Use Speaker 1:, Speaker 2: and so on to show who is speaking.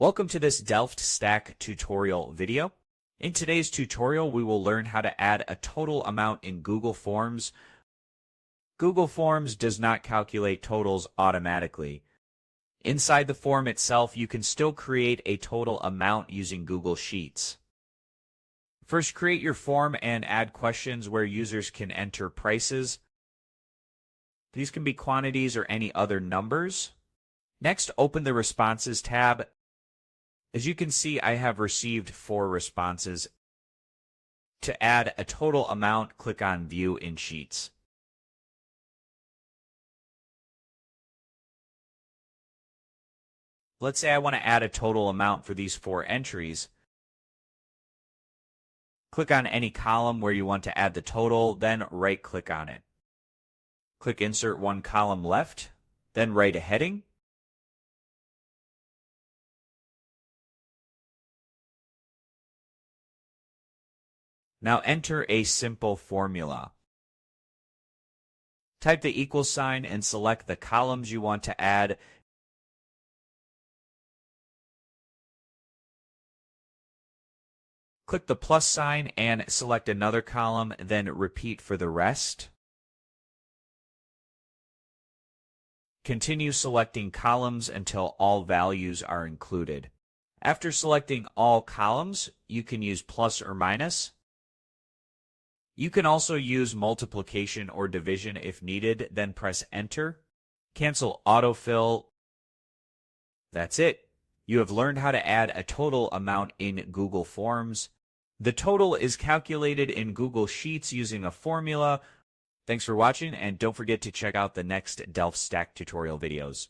Speaker 1: Welcome to this DelftStack tutorial video. In today's tutorial, we will learn how to add a total amount in Google Forms. Google Forms does not calculate totals automatically. Inside the form itself, you can still create a total amount using Google Sheets. First, create your form and add questions where users can enter prices. These can be quantities or any other numbers. Next, open the Responses tab. As you can see, I have received 4 responses. To add a total amount, click on View in Sheets. Let's say I want to add a total amount for these 4 entries. Click on any column where you want to add the total, then right-click on it. Click Insert one column left, then write a heading. Now enter a simple formula. Type the equal sign and select the columns you want to add. Click the plus sign and select another column, then repeat for the rest. Continue selecting columns until all values are included. After selecting all columns, you can use plus or minus. You can also use multiplication or division if needed, then press Enter. Cancel autofill. That's it. You have learned how to add a total amount in Google Forms. The total is calculated in Google Sheets using a formula. Thanks for watching, and don't forget to check out the next DelftStack tutorial videos.